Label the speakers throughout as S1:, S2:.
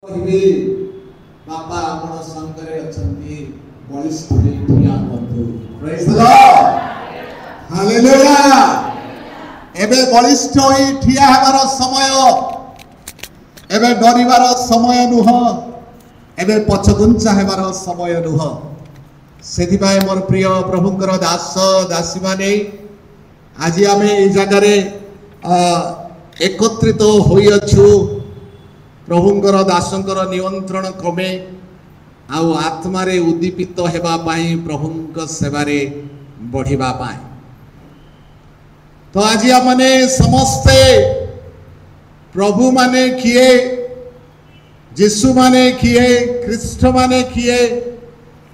S1: କହିବି ବାପା ଆପଣ ସାଙ୍ଗରେ ଅଛନ୍ତି ବଳିଷ୍ଠ ହୋଇ ଠିଆ ହୁଅନ୍ତୁ। ପ୍ରେଜ୍ ଦ ଲର୍ଡ, ହାଲେଲୁୟା। ଏବେ ବଳିଷ୍ଠ ହୋଇ ଠିଆ ହେବାର ସମୟ, ଏବେ ଡରିବାର ସମୟ ନୁହଁ, ଏବେ ପଛଘୁଞ୍ଚା ହେବାର ସମୟ ନୁହଁ। ସେଥିପାଇଁ ମୋର ପ୍ରିୟ ପ୍ରଭୁଙ୍କର ଦାସ ଦାସୀ ମାନେ ଆଜି ଆମେ এই ଜାଗାରେ একত্রিত ହୋଇଅଛୁ प्रभुंकर दासंकर नियंत्रण क्रमे आउ आत्मारे उद्दीपित हेबा पाई प्रभुंक सेवारे बढ़िबा पाई। तो आज माने समस्ते प्रभु माने किए, यीशु माने किए, ख्रीष्ट माने किए,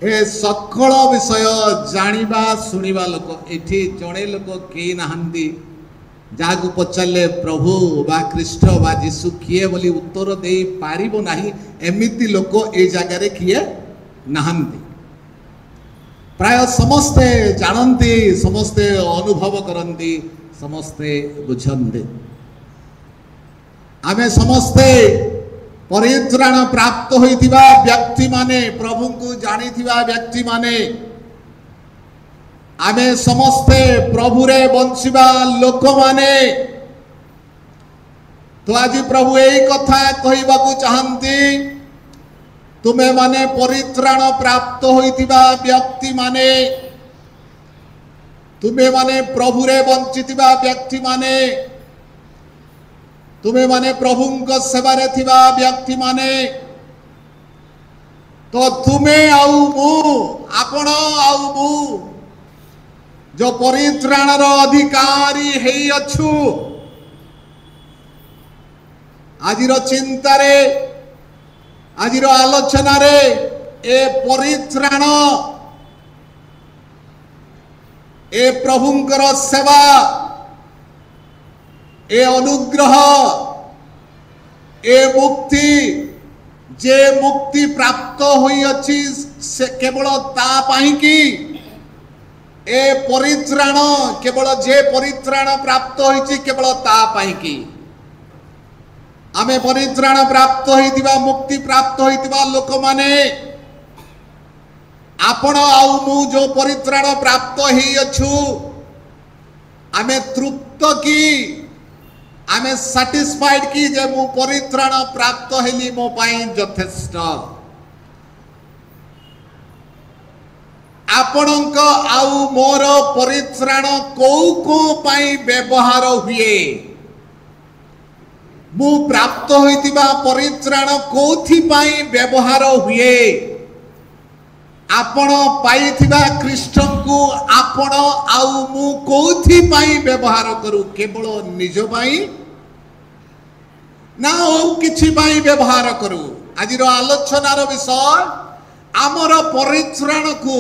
S1: ए सकल विषय जानिबा सुनिबा लोक एठी जणे लोक के नाहंदी जागु पचारे प्रभु बा कृष्ण बा जीशु किए बोली उत्तर दे पारिबो नाही एमिति लोक ए जगह रे किए नाहंती। प्राय समस्ते जानती, समस्ते अनुभव करती, समस्ते बुझंती। आमे समस्ते परित्राण प्राप्त होइतिबा व्यक्ति माने, प्रभु को जानिथिबा व्यक्ति माने, आमे समस्ते प्रभुरे बंचिबा लोक माने। तो आज प्रभु यही कथा कहबा को चाहती, तुमे माने परित्राण प्राप्त होइतिबा व्यक्ति माने, तुमे माने प्रभुरे बंचितिबा व्यक्ति माने, तुमे माने प्रभुंक सेवारे थिबा व्यक्ति माने, तो तुमे आउ मु, आपण आउ मु जो परित्राणर अधिकारी हेई अछु, आजिर चिंतारे, आजिर आलोचनारे ए परित्राण, ए प्रभुंकर सेवा, ए अनुग्रह, ए मुक्ति, जे मुक्ति प्राप्त होई अछि से केवल ता पाई की ए परित्राण, केवल जे परित्राण प्राप्त होइछि केवल ता पाई की आमे परित्राण प्राप्त होइतिबा, मुक्ति प्राप्त होइतिबा लोक माने आपण आउ मु जो परित्राण प्राप्त हेई अछु, आमे तृप्त की, आमे सैटिस्फाइड की जे मु परित्राण प्राप्त हेली मो पाई यथेष्ट। आपणक आउ मोर परित्राण को पाई व्यवहार हुए, मु प्राप्त होइतिबा परित्राण कोथि पाई व्यवहार हुए, आपण पाइथिबा ख्रीष्ट को आपण आउ मु कोथि पाई व्यवहार करू, केवल निज पाई ना ओ किछि पाई व्यवहार करू। आजिर आलोचनार विषय आमर परित्राण को,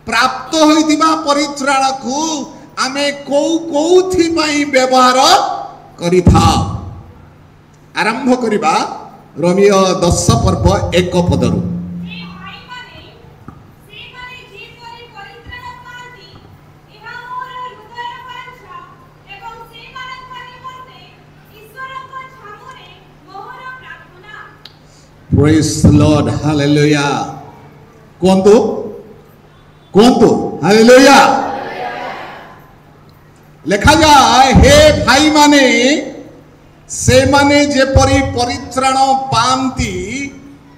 S1: प्राप्त होइतिबा परित्राण को आमे कोथि पाई व्यवहार करिथा। आरंभ करिबा रोमियो 10 पर्व 1 पदरु। Praise the Lord, hallelujah. कुहंतु कुहंतु hallelujah। लिखा जाए, हे भाई माने से माने जेपरी परित्राण पांती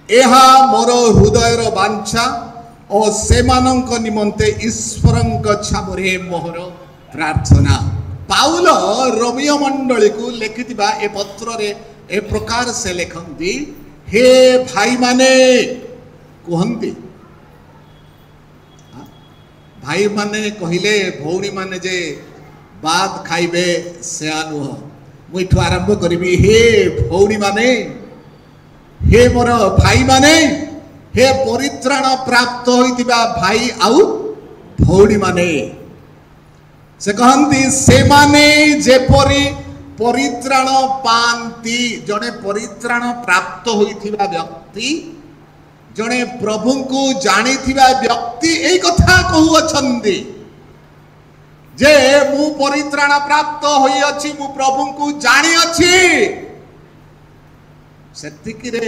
S1: एहा मोर हृदयर वांछा और से मानक निमंते ईश्वरंक छामुरे मोहर प्रार्थना। पाउल रोमियो मंडली को लिखिथिबा ए पत्र रे ए प्रकार से लिखंती, हे भाई माने कहती, भाई माने कहले भौणी माने जे बाद खाइबे से नुह, मुठू आरंभ करी, हे भौणी माने, हे मोर भाई माने, हे परित्राण प्राप्त होइतिबा भाई आउ भौणी माने, से कहती से माने जेपरी परित्राण पांती, जड़े परित्राण प्राप्त होइथिबा व्यक्ति, जड़े प्रभु को जानिथिबा व्यक्ति एई कथा कहू अछंती जे मु परित्राण प्राप्त होई अछि, मु प्रभु को जानि अछि, ସେତିକିରେ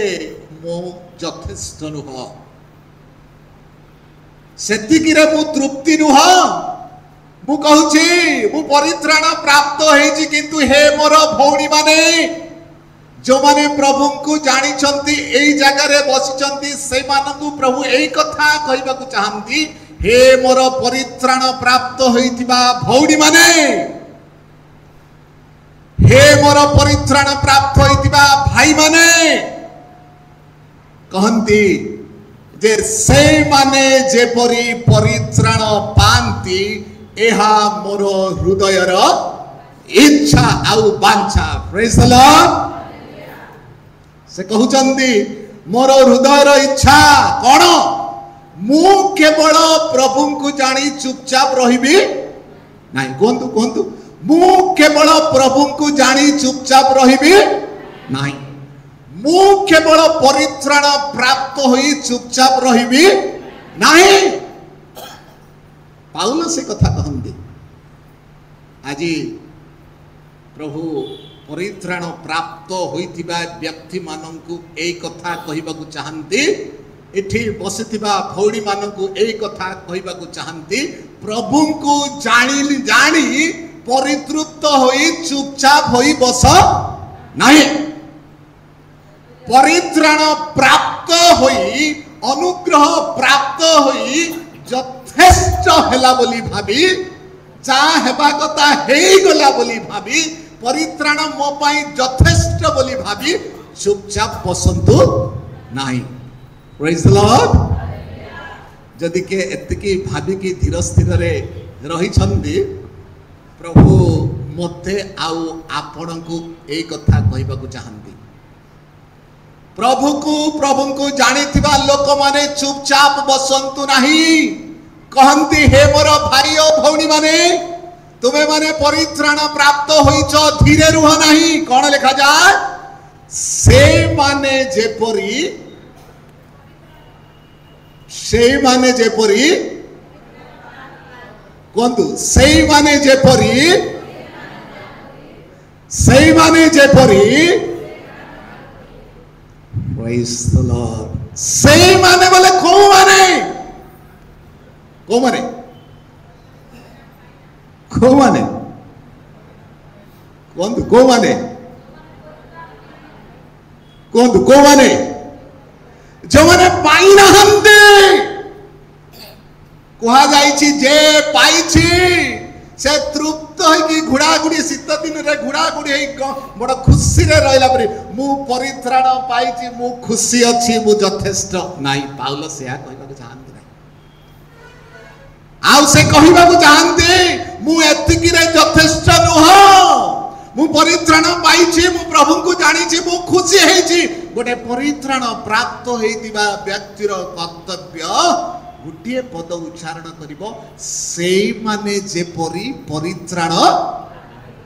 S1: ମୁଁ ଯଥେଷ୍ଟ ନୁହ, ସେତିକିରେ ମୁଁ ତୃପ୍ତି ନୁହ। ମୁଁ କହୁଛି ମୁଁ ପରିତ୍ରାଣ ପ୍ରାପ୍ତ ହେଇଛି, କିନ୍ତୁ ହେ ମୋର ଭଉଣୀ ମାନେ, ଯୋଉମାନେ ପ୍ରଭୁଙ୍କୁ ଜାଣିଛନ୍ତି, ଏଇ ଜାଗାରେ ବସିଛନ୍ତି, ସେମାନଙ୍କୁ ପ୍ରଭୁ ଏଇ କଥା କହିବାକୁ ଚାହାନ୍ତି, ହେ ମୋର ପରିତ୍ରାଣ ପ୍ରାପ୍ତ ହୋଇଥିବା ଭଉଣୀ ମାନେ, हे मोर परित्राण प्राप्त होइतिबा भाई माने, कहंती जे से माने जेपरी परित्राण पांती, एहा मोर हृदयर इच्छा आउ बांछा। Praise the Lord. से कहउचंदी मोर हृदयर इच्छा कोन, मु केवल प्रभु को जानी चुपचाप रहिबी नाही। कोंतु कोंतु, मु केवल प्रभु को जानी चुपचाप रहिबी नाही, मु केवल परित्राण प्राप्त होई चुपचाप रहिबी नाही। पाउल से कथा कहंदी। आज प्रभु परित्राण प्राप्त होइतिबा व्यक्ति माननकु एई कथा कहिबाकु चाहंती, एठी बसितिबा भौणी माननकु एई कथा कहिबाकु चाहंती, प्रभु को जानी जानी परितृप्त होई चुपचाप होई बस नहीं। परित्राण प्राप्त होई, अनुग्रह प्राप्त होई यथेष्ट हेला बोली भाबी, जा हेबा कथा हेई गला बोली भाबी, परित्राण मो पाई यथेष्ट बोली भाबी चुपचाप बसंतु नहीं। Praise the Lord. जदि के एतिकी भाबी की धीर स्थिर रे रही छंदी, प्रभु मते आउ आपण को एक कथा कहबाकू चाहंती, प्रभु को जानिथिबा लोक माने चुपचाप बसंतु नहीं। कहंती हे मोर भाई और भौणी माने, तुमे माने परित्राण प्राप्त होइछ, धीरे रुह नहीं। कौन लिखा जाए, से माने जेपरी कहतु, से माने जेपरी प्रेज द लॉर्ड। से माने बोले को माने कहतु, को माने जो माने पाई नहंते, कहा जाइछि जे पाइछि से तृप्त होई घुड़ा गुड़ी शीत दिन रे घुड़ा गुड़ी बड़ खुशी रे रहला परी, मु परित्राण पाइछि, मु खुशी अछि, मु यथेष्ट नाही। पाउल सेया कहबाकू चाहंती नाही, आउ से कहबाकू चाहंती मु एतिकी रे यथेष्ट नुह, मु परित्राण पाइछि, मु प्रभु को जानिछि, मु खुशी हेछि। गोटे परित्राण प्राप्त होइतिबा व्यक्तिर कर्तव्य गोटे पद उच्चारण करिबो, सेई माने जेपरी परित्राण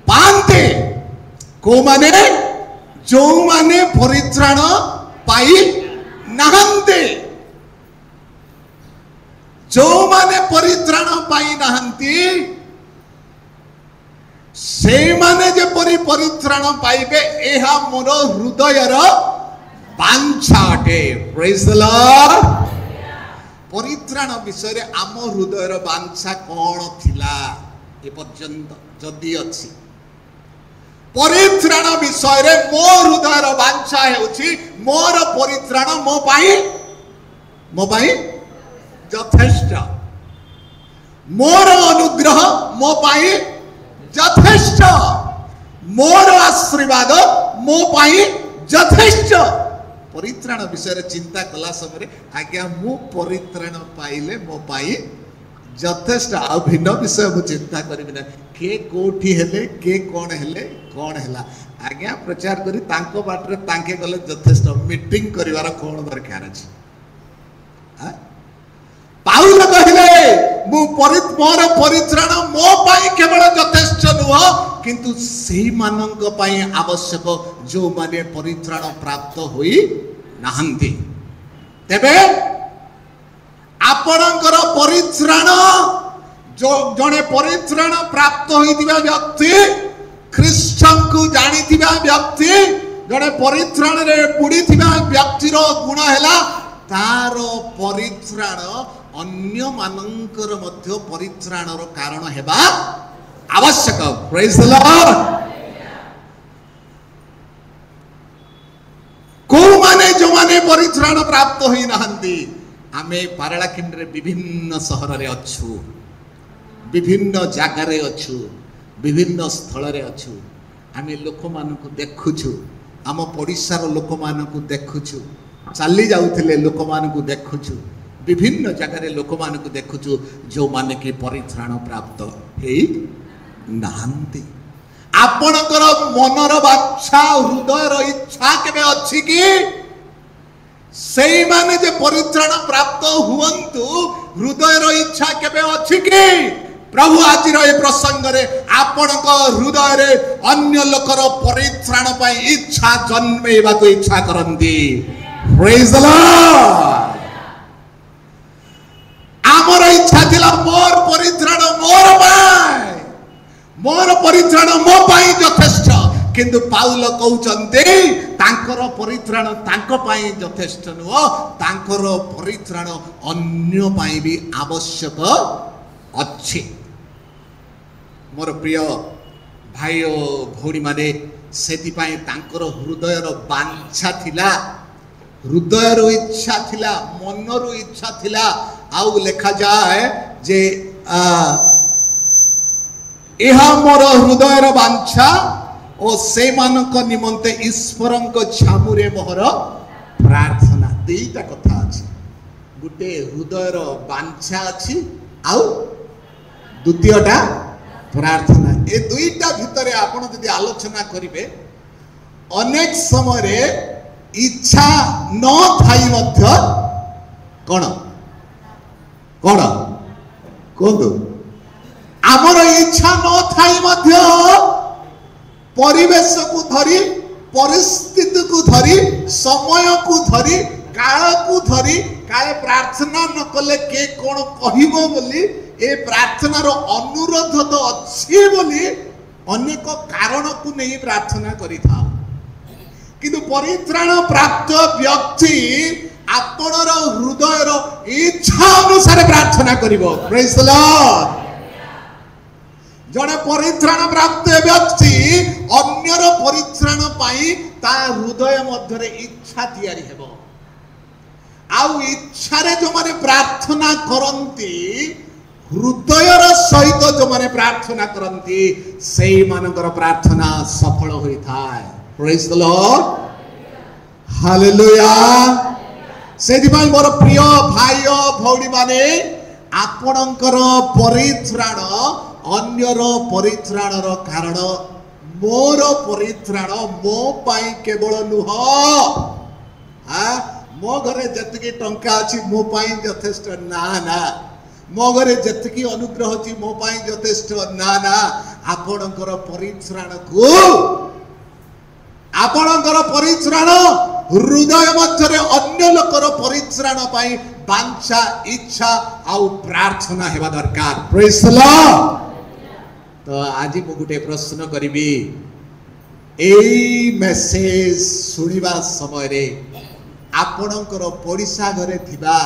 S1: पांते। को माने, जो माने परित्राण पाई नहंते, जो माने परित्राण पाई नहंती, से माने जेपरी परित्राण पाइबे, एहा मोर हृदयर बांछा अटे। Praise the Lord. परित्राण विषय आम हृदयर बांछा कौन थिला ए पर्यंत जदि अछि, परित्राण विषय रे मो हृदयर बांछा हेउछि मोर परित्राण मो पाई यथेष्ट, मोर अनुग्रह मो पाई यथेष्ट, मोर आशीर्वाद मो पाई यथेष्ट। परित्राण विषय चिंता कला समय आज्ञा मु परित्राण पाइले मो पाई यथेष्ट, आ भिन्न विषय मु चिंता करिबि ना, के कोठी हेले के कोन हेले कोन हेला, आज्ञा प्रचार करी तांको बाटरे तांके गले यथेष्ट। मीटिंग करिवार कोन दरकार अछि। पाउल कहिले मु मोर परित्राण मो पाई केवल यथेष्ट नुह, किंतु सेही मानक पाई आवश्यक जो माने परित्राण प्राप्त होई नाहंती। तेबे आपणकर परित्राण जो जने परित्राण प्राप्त होइतिबा व्यक्ति, ख्रीष्टन को जानितिबा व्यक्ति, जड़े परित्राण रे बुड़ी थिबा व्यक्तिर गुण हैला तार परित्राण अन्य मानकर मध्य परित्राणर कारण हेबा आवश्यक। Praise the Lord. को माने जो माने परित्राण प्राप्त होई नहंती आमे पारलाखिंड रे विभिन्न सहर रे अछु, विभिन्न जागा रे अछु, विभिन्न स्थल रे अछु। आमे लोक मानकु देखुछु, आम पड़िशार लोक मानकु देखुछु, चली जाउथिले लोक मानकु देखुछु, विभिन्न जगह रे लोक मानकु देखुछु जो माने कि परित्राण प्राप्त हेई नहंती। आपणकर मनर बाच्छा हृदयर इच्छा केबे अछि कि सेई माने जे परित्राण प्राप्त हुवंतु हृदयर इच्छा केबे अछि कि प्रभु आज ए प्रसंग रे आपणक हृदय रे अन्य लोकर परित्राण पई इच्छा जन्मेबा को इच्छा करंती। Praise the Lord. आमर इच्छा थिला मोर परित्राण मोर पाई, मोर परित्राण मो पाई यथेष्ट, किंतु पाउल कहउचंते तांकर परित्राण तांक पाई यथेष्ट नुह, तांकर परित्राण अन्य पाई भी आवश्यक अछि। मोर प्रिय भाई और भौणी माने सेति पाई तांकर हृदयर बांछा थिला, हृदयर इच्छा थिला, मनर इच्छा थिला। आउ लेखा जाए जे एहा मोर हृदयर बांछा और से मानक निमंते ईश्वरंक छामुरे मोहर प्रार्थना। दुईटा कथा अछि, गुटे हृदयर बांछा अछि आउ द्वितीयटा प्रार्थना। ए दुईटा भितरे आपण यदि आलोचना करिवे अनेक समय रे इच्छा न थाई मध्य कोन कोन कोंदो आमर इच्छा न थाई मध्य परिवेश को धरी, परिस्थिति को धरी, समय को धरी, काल को धरी काले प्रार्थना न कले के कोन कहिबो बोली ए प्रार्थनार अनुरोध तो अच्छी बोली अनेक कारण को नहीं प्रार्थना करि थाओ, किंतु परित्राण प्राप्त व्यक्ति आपणर हृदयर इच्छा अनुसार प्रार्थना करिवो। Praise the Lord. जड़े परित्राण प्राप्त व्यक्ति अन्यर परित्राण पाई ता हृदय मध्य इच्छा तैयारी हेबो। आउ इच्छा रे जो माने प्रार्थना करंती हृदयर सहित जो माने प्रार्थना करंती सेई मानकर प्रार्थना सफल होई थाए। Praise the lord. हालेलुया। सेति भाई मोर प्रिय भाई भौणी माने आपणकर परित्राण अन्यर परित्राणर कारण मोर परित्राण मो पाई केवल नुह, मो घरे जतकी टंका अछि मो पाई यथेष्ट ना ना, मो घरे जतकी अनुग्रह अछि मो पाई यथेष्ट ना ना। आपणकर परित्राण को आपणकर परित्राण हृदय मध्य अन्य लोकर परित्राण पाई बांछा इच्छा आउ प्रार्थना हेबा दरकार। Praise the Lord. तो आज मु गोटे प्रश्न करिबी, एई मेसेज सुनिबा समय रे आपणकर पड़िसा घरे थिबा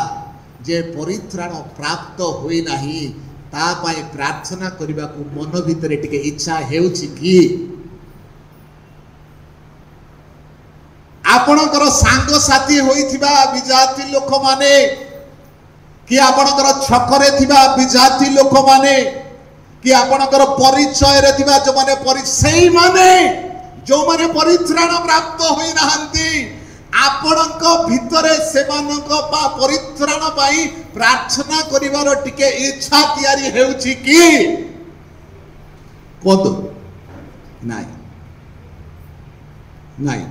S1: जे परित्राण प्राप्त होई नाही ता पाई प्रार्थना करिबा को मन भितरे टिके इच्छा हेउछि कि? आपणकर सांग साथी होइथिबा विजाति लोक माने कि आपणकर छकरे थिबा विजाति लोक माने कि आपणकर परिचय रे थिबा जो माने परिचय माने जो माने परित्राण प्राप्त होई नाहंती आपणक भितरे सेमानक पा परित्राण पाई प्रार्थना करिवार टिके इच्छा तयारी हेउछि कि? कोतो नाही नाही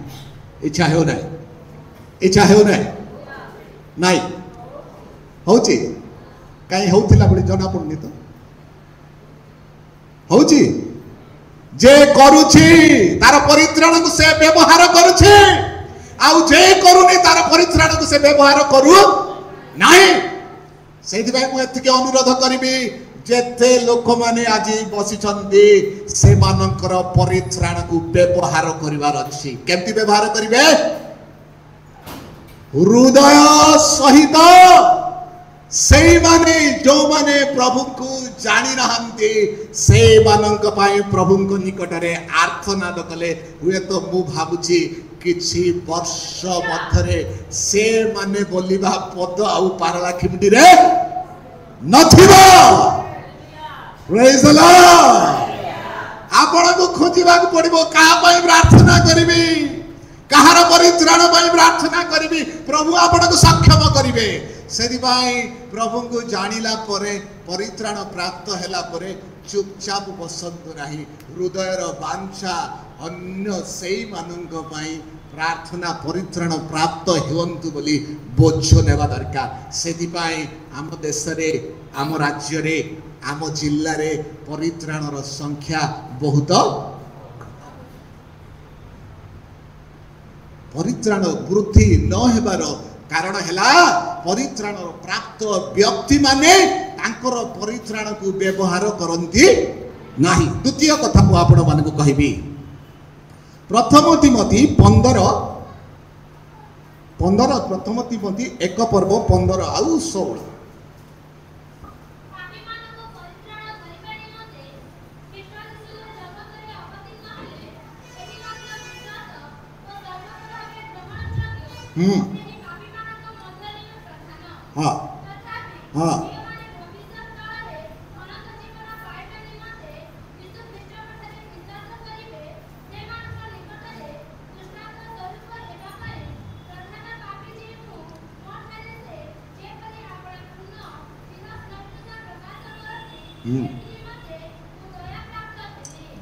S1: इच्छा हो नाही, इच्छा हो नाही नाही होछि काई होथिला बडी जना पड़नी तो होछि जे करूछि तार परित्राण को से व्यवहार करूछि आउ जे करूनी तार परित्राण को से व्यवहार करू नाही। सेति भाई मु एतिके अनुरोध करिबी जेते लोक माने आज बसिछन्ति से मानकर परित्राण को व्यवहार करिवार अछि केमति व्यवहार करिवे हृदय सहित से माने जो माने प्रभु को जानी नहंती से मानक पाई प्रभु को निकटरे आर्थनाद कले हुए तो मु भाबुची किछि वर्ष मध्यरे से माने बोलिबा पद आउ पारला खिमटी रे नथिबो प्रेज द लॉर्ड आपण को खोजिबा को पड़िबो का पई प्रार्थना करिवि कहार परित्राण पई प्रार्थना करिवि प्रभु आपण को सक्षम करिवे सेदी भाई प्रभु को जानिला परे परित्राण प्राप्त हैला परे चुपचाप बसंतु नाही हृदयर वांछा अन्य सेई मानक पई प्रार्थना परित्राण प्राप्त हेवंतु बोली बोझ नेबा दरकार सेदी भाई आम देश रे आम राज्य रे आम जिल्ला रे परित्राण रो संख्या बहुत परित्राण वृद्धि न हेबार कारण हैला परित्राण प्राप्त व्यक्ति माने तांकर परित्राण को व्यवहार करंती नाही द्वितीय कथा को आपण मान को कहबी प्रथम तिमोथी 15 प्रथम तिमोथी 1 पर्व 15 आउ 16 हाँ हाँ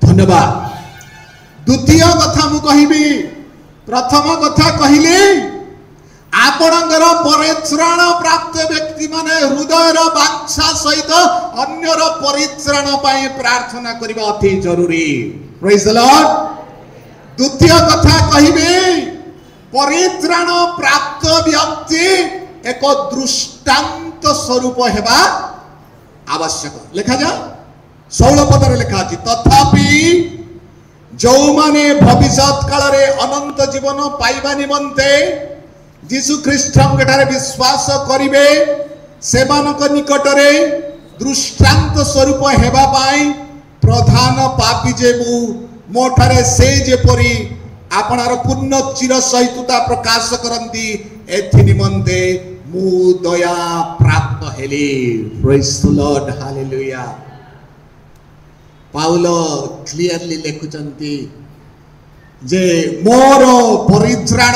S1: धन्यवाद द्वितीय कथा मु कहिबी प्रथम कथा कहिली आपणकर परित्राण प्राप्त व्यक्ति माने हृदयर वांछा सहित अन्यर परित्राण पाए प्रार्थना करबा अति जरूरी प्रेज द लॉर्ड द्वितीय कथा कहिबे परित्राण प्राप्त व्यक्ति एक दृष्टांत स्वरूप हेबा आवश्यक लिखा जा 16 पदरे लिखा अछि तथापि जो माने भविष्य काल रे अनंत जीवन पाइबा निमंते जीशु ख्रीष्ट विश्वास करिवे सेमानक निकटरे दृष्टांत स्वरूप हेबा पाई प्रधान पापी जे मोठारे से जेपरी आपणार पूर्ण चिर सहितता प्रकाश करंती एथि निमंते मु दया प्राप्त हेली praise the lord hallelujah Paul clearly लिखुचंती जे मोर परित्राण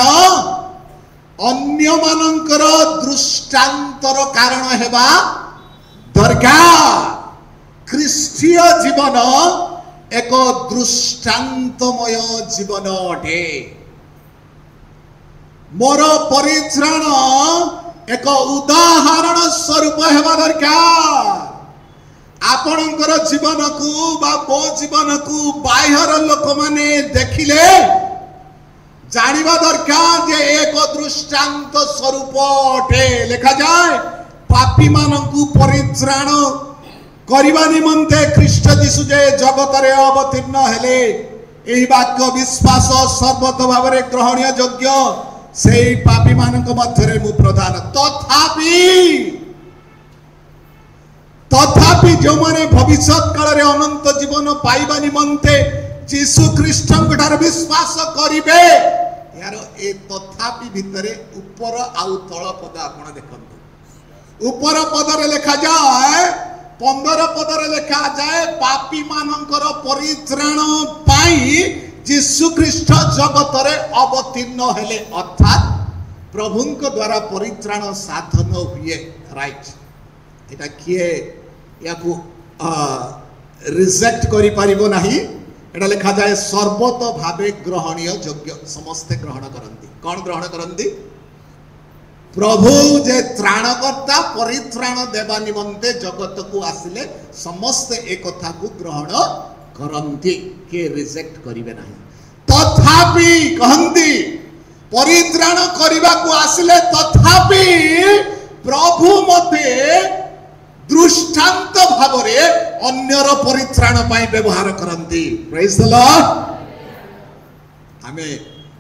S1: अन्य मानकर दृष्टांतर कारण हेबा दरकार ख्रीस्टीय जीवन एक दृष्टांतमय जीवन अटे मोर परित्राण एक उदाहरण स्वरूप हेबा दरकार आपणकर जीवन को बा मो जीवन को बाह्यर लोक माने देखिले जानिबा दरकार जे एक दृष्टांत स्वरूप अटे लिखा जाए पापी मानकु परित्राण करिबा निमंते ख्रीष्ट जीशु जे जगत रे अवतीर्ण हेले एही वाक्य विश्वास सर्वत भाबरे ग्रहणीय योग्य सेही पापी मानक मध्यरे मु प्रधान तथापि जो माने भविष्य काल रे अनंत जीवन पाइबा निमंते जीशु ख्रीष्ट विश्वास करिवे यार ए तथापि भितरे ऊपर आउ तळ पद आपण देखंतु ऊपर पदरे लिखा जाए 15 पदरे लिखा जाए पापी मानकर परित्राण पाई जीशु ख्रीष्ट जगत रे अवतीर्ण हेले अर्थात प्रभुଙ୍କ द्वारा परित्राण साधन हुए राइट एटा किए याकू रिजेक्ट करि परिबो नाही एटा लिखा जाए सर्वत भावे ग्रहणीय योग्य समस्ते ग्रहण करंती कौन ग्रहण करंती प्रभु जे त्राणकर्ता परित्राण देवा निमंते जगत को आसिले समस्त एक कथा को ग्रहण करंती के रिजेक्ट करिवे नाही तथापि कहंती परित्राण करिबा को आसिले तथापि प्रभु मते दृष्टांत भाव अन्यर परित्राण व्यवहार करती। Praise the Lord.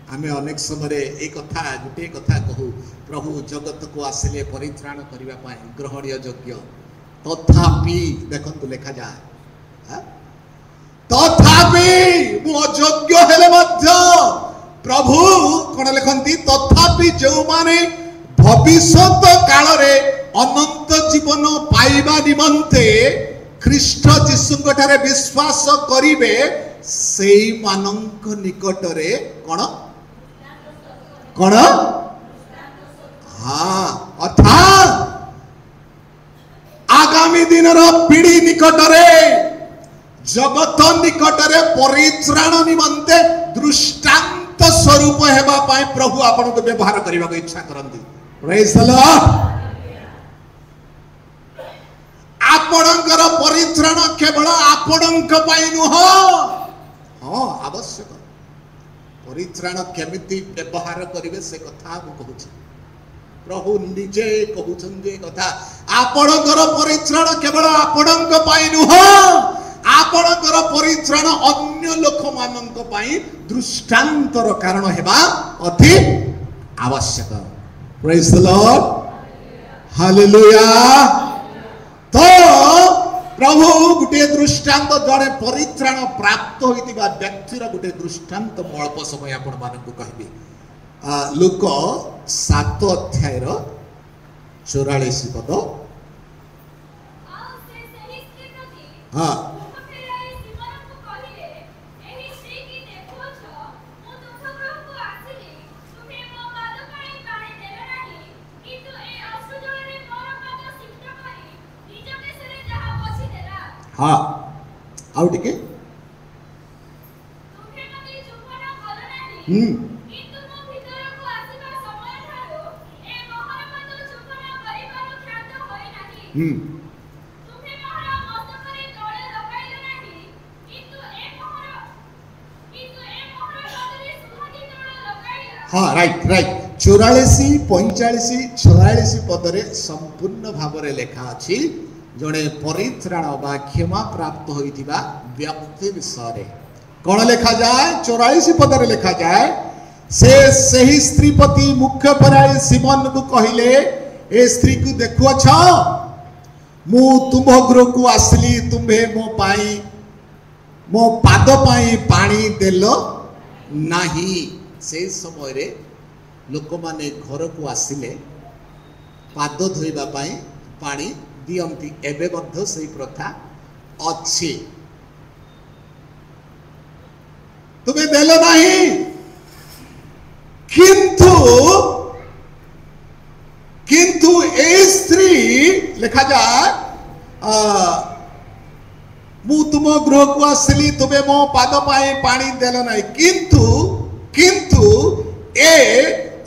S1: आमे अनेक समय एक कथा गोटे कथा कहू, प्रभु जगत को आसिले परित्राण करने ग्रहणीय योग्य, तथापि देखंतु लिखा जाए तथापि मु अयोग्य हेले मध्य प्रभु कौन लिखती, तथापि जो माने भविष्यत काल रे अनंत जीवन पाइबा निमंते ख्रीष्ट जीशुଙ୍କ ठारे विश्वास करिवे सेई मानक निकट रे कौन कौन हाँ अर्थात आगामी दिन पीढ़ी निकट रे जगत निकट रे परित्राण निमंते दृष्टांत स्वरूप हेबा पाए प्रभु आपन को व्यवहार करबा को इच्छा करंती। Praise the Lord. आपणकर परित्राण केवल आपणक पाई नुह, हाँ आवश्यक परित्राण केमिति व्यवहार करिवे से कथा हम कहूछि। प्रभु निजे कहउछन कथा, आपणकर परित्राण केवल आपणक पाई नुह, आपणकर परित्राण अन्य लोक मानक पाई दृष्टांतर कारण हेबा अति आवश्यक। Praise the lord. हालेलुया। तो प्रभु गोटे दृष्टांत जड़े परित्राण प्राप्त होइतिबा व्यक्तिर गोटे दृष्टांत म अल्प समय आपण मानकु कहबी। लूक 7 अध्याय 44 पद। हाँ हाँ आउ टिके हाँ राइट राइट 44 45 46 पदरे संपूर्ण भाव लेखा अच्छी जड़े परित्राण बा क्षमा प्राप्त होइतिबा व्यक्ति विषय कौन लिखा जाए। 44 पदरे लिखा जाए, से सही स्त्रीपति मुख्य पराई सिमन को कहले, ए स्त्री को देखुअ छ मु तुम गृह को आसली, तुम्हे मो पाद पाई पानी देल नाही। से समय रे लोक माने घर को आसिले पाद धोइबा पाई पानी दियंती, एबे मध्य से प्रथा अच्छी, तुम्हें देल नहीं। किंतु किंतु ए स्त्री लिखा जाए मु तुम गृह को आसली, तुम्हें मो पाद पाए पानी देल नहीं, किंतु किंतु ए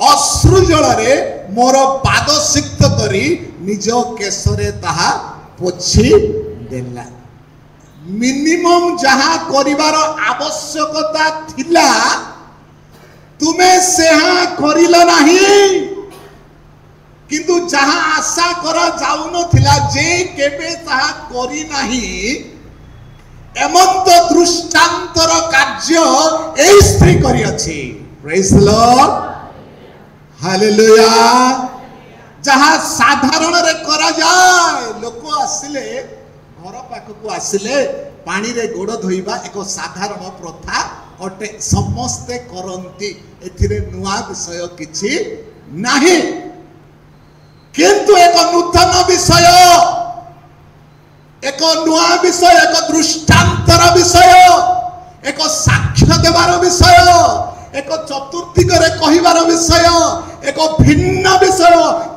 S1: अश्रु जल रे मोर पाद सिक्त करी निज केशरे ताहा पोछि देला। मिनिमम जहाँ करिवार आवश्यकता थिला तुम्हें सेहा करिल नहीं, किंतु जहाँ आशा करा जाउन थिला जे केबे ताहा करी नहीं, एमंत दृष्टांतर कार्य ए स्त्री करी अछि। Praise the lord. हालेलुया। जहाँ साधारण रे करा जाए, लोक आसिले घर पाख को आसिले पानी रे गोड़ धोइबा एक साधारण प्रथा अटे, समस्ते करंती, एथिरे नुआ विषय किछि नाही। किंतु एक नूतन विषय, एक नुआ विषय, एक दृष्टांतर विषय, एक साक्ष्य देवार विषय, एक चतुर्थिक रे कहिबार विषय, एक भिन्न विषय,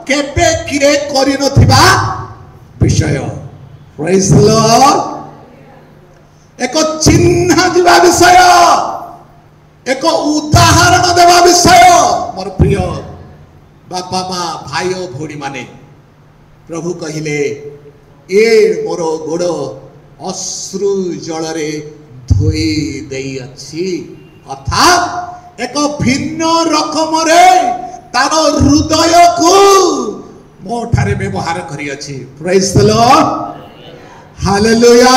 S1: केबे किए करि नथिबा विषय। Praise the Lord. एक चिन्ह दिवा विषय, एक उदाहरण देवा विषय। मोर प्रिय बापा माँ भाई और भौणी माने, प्रभु कहिले ए मोर गोड़ अश्रु जल रे धोई देई अछि, अर्थात एक भिन्न रकम रे तार हृदय को मो ठारे व्यवहार करी अछि प्रेज द लॉर्ड हालेलुया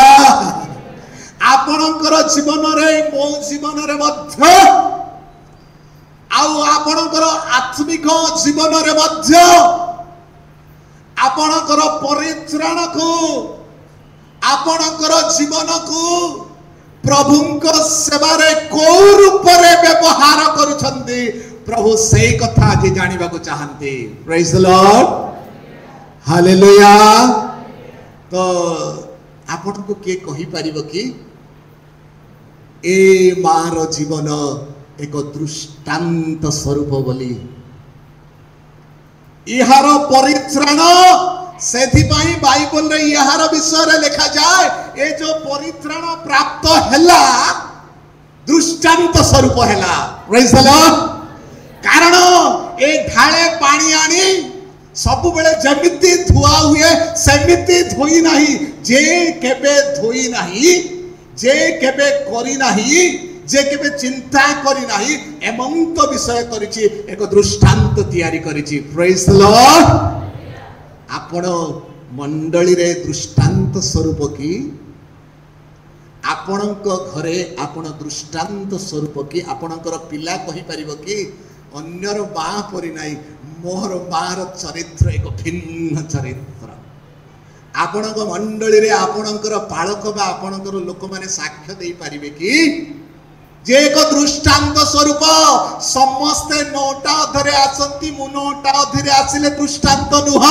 S1: आपणकर जीवन रे मो जीवन रे मध्य आउ आपणकर आत्मिक जीवन रे मध्य आपणकर परित्राण को आपणकर जीवन को प्रभुंक सेवा रे को रूप रे व्यवहार करूछंती प्रभु सही कथा जे जानिबा को चाहंती प्रेज द लॉर्ड हालेलुया तो आपण को के कहि परिबो कि ए मार जीवन एक दृष्टांत स्वरूप बोली इहार परित्राण सेथि पई बाइबल रे इहार विषय रे लिखा जाए ए जो परित्राण प्राप्त हैला दृष्टांत स्वरूप हैला प्रेज द लॉर्ड कारण ए ढाळे पानी आनी सब बेले जमिति धुआ हुए सेमिति धोई नहीं जे केबे धोई नहीं जे केबे करी नहीं जे केबे चिंता करी नहीं एमंत विषय करिछि एक दृष्टांत तैयारी करिछि प्रेज द लॉर्ड आपण मंडली रे दृष्टांत स्वरूप की आपणक घरे आपण दृष्टांत स्वरूप की आपणकर पिला कहि परिबो कि अन्यर मां परि नाही मोहर मार चरित्र एक भिन्न चरित्र आपणक मंडली रे आपणकर पालक बा आपणकर लोक माने साक्ष्य देई परिबे कि जे एक दृष्टांत स्वरूप समस्ते 9टा अधरे आसंती मु 9टा अधरे आसिले दृष्टांत नुह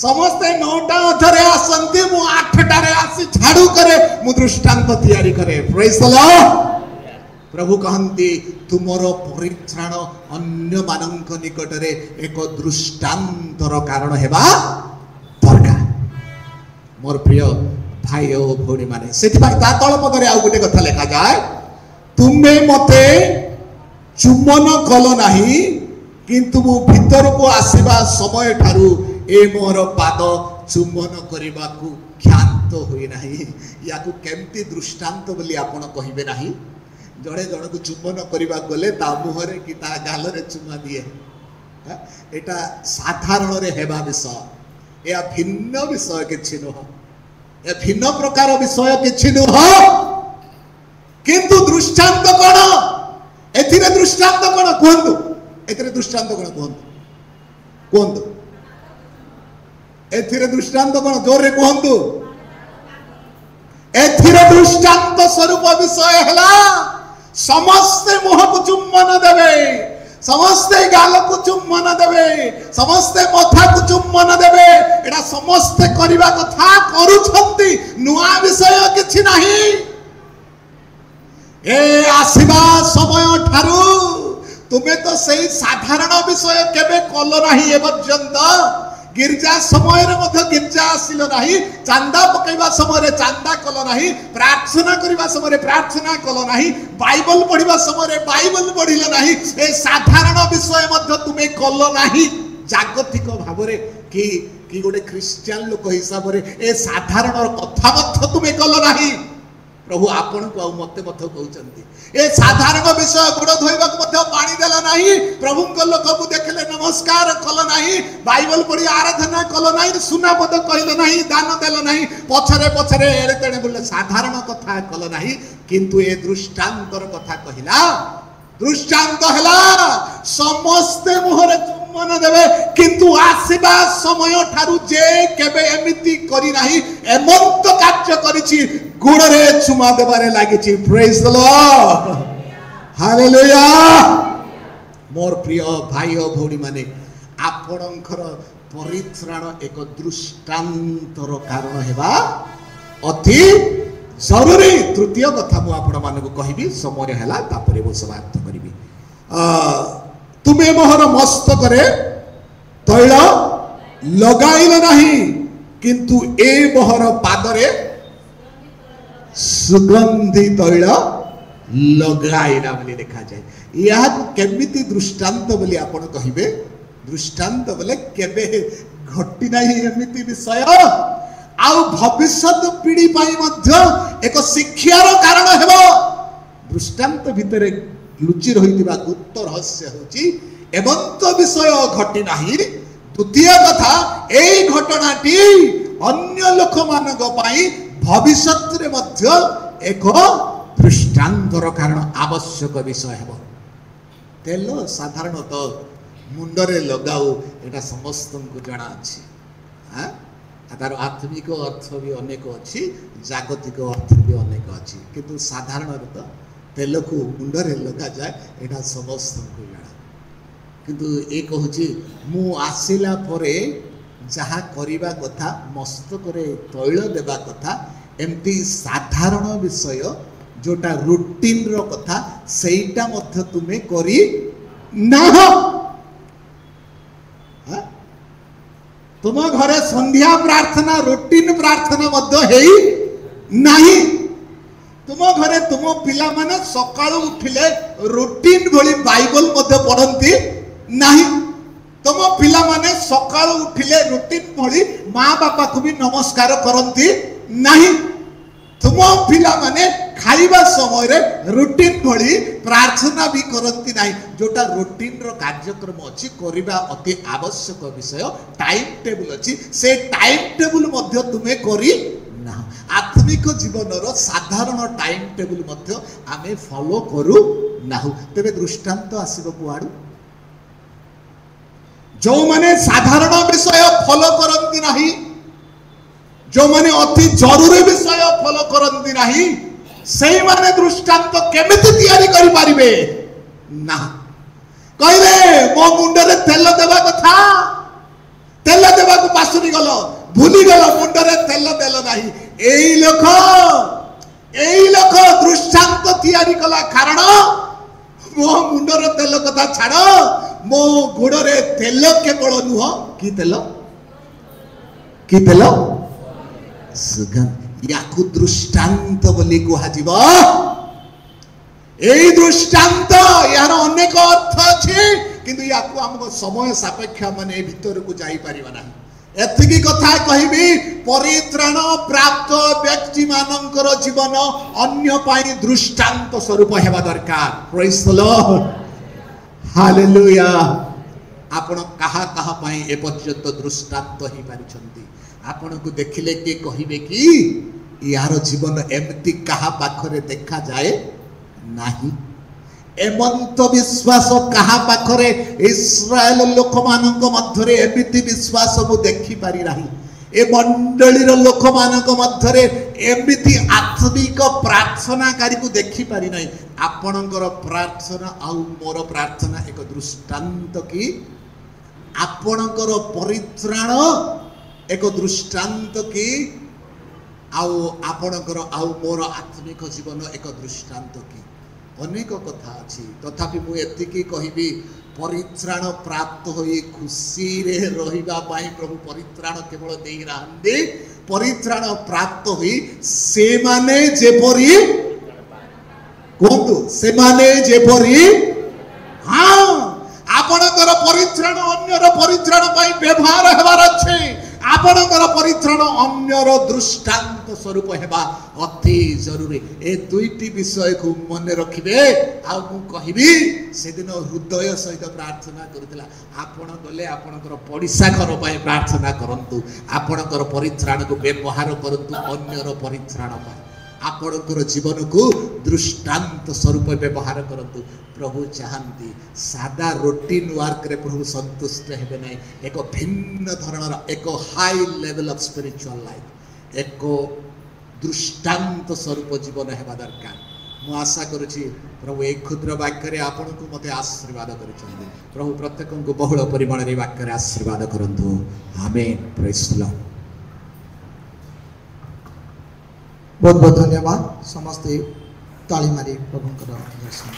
S1: समस्ते 9टा अधरे आसंती मु 8टा रे आसी झाड़ू करे मु दृष्टांत तैयारी करे प्रेज द लॉर्ड प्रभु कहंती तुमरो परित्राण अन्य मानक निकट रे एक दृष्टांतर कारण हेबा दरकार मोर प्रिय भाई ओ भौणी माने सेति भाई ता तळ पदरे आ गुटे कथा लेखा जाय तुमे मते चुम्बन कल नाही किंतु मु भीतर को आसीबा समय ठारू ए मोर पाद चुम्बन करबा को ख्यात होई नाही याकू केमती दृष्टांत बोली आपण कहिबे नाही जड़े जन को चुम्बन करबा गले ता मुहरे कि ता गाल रे चुम्मा दिए एटा साधारण रे हेबा विषय या भिन्न विषय किछि न ए भिन्न प्रकार विषय किछि न किंतु दृष्टांत कोन एथिरे दृष्टांत कोन कहंतु एथिरे दृष्टांत कोन कहंतु एथिरे दृष्टांत कोन जोर रे कहंतु एथिरे दृष्टांत स्वरूप विषय हला समस्ते मुह को चुम्बन देवे समस्ते गाल को चुम्बन देवे समस्ते मथा को चुम्बन देवे एटा समस्ते करिबा कथा करूछंती नुआ विषय किछि नाही ए आसीबा समय ठारू तुमे तो सही साधारण विषय केबे कल नाही ए पर्यंत गिरजा समय रे मध्य गिरजा आसिलो नाही चांदा पकैबा समय रे चांदा कल नाही प्रार्थना करिबा समय रे प्रार्थना कल नाही बाइबल पढिबा समय रे बाइबल पढिलो नाही ए साधारण विषय मध्य तुमे कल नाही जागतिक भाव रे कि गोटे क्रिश्चियन लोक हिसाब रे ए साधारण कथा मध्य तुमे कल नाही प्रभु आपण को मते मत कहउचंती ए साधारण विषय गुड़ धोइबाक मध्य पानी देला नाही प्रभु को लोक को देखले नमस्कार कल नाही बाइबल पढ़ी आराधना कल नाही सुना पद कहले नाही दान देला नाही पछरे पछरे एड़े तेड़े बोले साधारण कथा कल नाही किंतु ए दृष्टांतर कथा कहिला दृष्टांत हला समस्ते मुहरे चुम्बन देवे किंतु आसीबा समय ठारू जे केबे एमिति करी नाही एमंत कार्य करिछि गुड़ रे चुमा देबारे लागिछि प्रेज द लॉर्ड हालेलुया मोर प्रिय भाई ओ भौणी माने आपणकर परित्राण एक दृष्टांतर कारण हेबा अति जरूरी तृतीय कथा मु आपण मानक कहिबी समय हैला तापरे मु समाप्त करिबी तुमे मोहर मस्तक रे तैल लगाइल नाही किंतु ए मोहर पादरे सुगंधी तैल लगाइला बोली लिखा जाए या केमिति दृष्टांत बोली आपण कहिबे दृष्टांत बोले केबे घटी नाही एमिति विषय आउ भविष्यत पीढ़ी पाई मध्य एक शिक्षार कारण हेबो दृष्टांत भितरे लुचि रहितिबा गुप्त रहस्य होची एवंत विषय घटी नाही द्वितीय कथा एई घटनाटी अन्य लोक मानक पाई भविष्यत रे मध्य एक दृष्टांतर कारण आवश्यक विषय हेबो। तेल साधारणतः मुंडरे लगाऊ एटा समस्त को जाना अछि। हां तार आत्मिक अर्थ भी अनेक अच्छी, जागतिक अर्थ भी अनेक अच्छी, किंतु साधारणतः तेल को मुंडरे लगा जाए यहाँ समस्त को जाना। किंतु ये कहूँ मु आसिला परे जहाँ करवा कथा मस्तक तैल देवा कथा एमती साधारण विषय जोटा रूटीन रो कथा सेटा मध्य तुमे करी ना हो। तुम घरे संध्या प्रार्थना रूटीन प्रार्थना मध्य हेई नाही। तुम घरे तुम पिला माने सकाळु उठिले रूटीन भली बाइबल मध्य पढ़ंती नाही। तुम पिला माने सकाळु उठिले रूटीन भली माँ बापा को भी नमस्कार करंती नाही। तुम पिला माने खाइबा समय रे रूटीन भली प्रार्थना भी करंती नाही। जोटा रूटीन रो कार्यक्रम अछि करिबा अति आवश्यक विषय टाइम टेबल अछि, से टाइम टेबल मध्य तुमे करी ना। आत्मिक जीवन रो साधारण टाइम टेबल मध्य आमे फॉलो करू ना। तेबे दृष्टांत आसीबो कुआडू जो माने साधारण विषय फॉलो करंती नाही, जो माने अति जरूरी विषय फॉलो करंती नाही, सेई माने दृष्टांत केमिति तैयारी करि पारिबे ना। कहले मो मुंडरे तेल देबा कथा, तेल देबा को पासुरी गलो भूली गलो मुंडरे तेल देल नाही। एई लोक दृष्टांत तैयारी कला कारण मो मुंडरे तेल कथा छाड़, मो गोड़रे तेल केवल नुह कि तेल सुगंध याकु दृष्टांत बोली कुहाजिब। एई दृष्टांत यार अनेक अर्थ अछि, किंतु याकु हमको समय सापेक्ष माने भीतर को जाई परिबा ना। एतिकी कथा कहिबी परित्राण प्राप्त व्यक्ति मानकर जीवन अन्य पाई दृष्टांत स्वरूप हेबा दरकार। Praise the lord, hallelujah. आपण कहा कहा पाई ए पर्यंत दृष्टांत ही पारिछंती। आपण को देखिले के कहिबे कि यार जीवन एमती कहा पाखरे देखा जाए नाही। एमंत विश्वास कहा पाखरे इस्राएल लोक मानक मध्यरे एमिति विश्वास मु देखि पारि नाही। ए मंडली रो लोक मानक मध्यरे एमिति आत्मिक प्रार्थनाकारी को देखि पारि नाही। आपणकर प्रार्थना आउ मोर प्रार्थना एक दृष्टांत कि आपणकर परित्राण एक दृष्टांत कि आउ आपणकर आउ मोर आत्मिक जीवन एक दृष्टांत कि। अनेक कथा अछि, तथापि मु एतिकी कहिबी परित्राण प्राप्त होई खुशी रे रहिबा पाई प्रभु परित्राण केवल देई रहंदे। परित्राण प्राप्त होई से माने जेपरी कोंतु से माने जेपरी हां आपणकर परित्राण अन्यर परित्राण पाई व्यवहार हेबार अछि। आपणकर परित्राण अन्यर दृष्टांत स्वरूप हेबा अति जरूरी। ए दुईटी विषय को मन रखिबे। आ मु कहिबी से दिन हृदय सहित प्रार्थना करथिला। आपण गले आपणकर पड़िसा घर पाई प्रार्थना करंतु, आपणकर परित्राण को व्यवहार करंतु अन्यर परित्राण पाई। आपणकर जीवन को दृष्टांत स्वरूप व्यवहार करंतु। प्रभु चाहती सादा रूटीन वर्क रे प्रभु संतुष्ट हेबे नै। एक भिन्न धरणर एक high level of spiritual life, एक दृष्टांत स्वरूप जीवन हेबा दरकार। मु आशा करूची प्रभु एक क्षुद्र वाक्य रे आपन को मते आशीर्वाद करिछन्ते। प्रभु प्रत्येक को बहुल परिमाण रे वाक्य रे आशीर्वाद करंतु। आमेन। Praise the lord.
S2: बहुत बहुत धन्यवाद। समस्ते ताली मारी प्रभु दर्शन।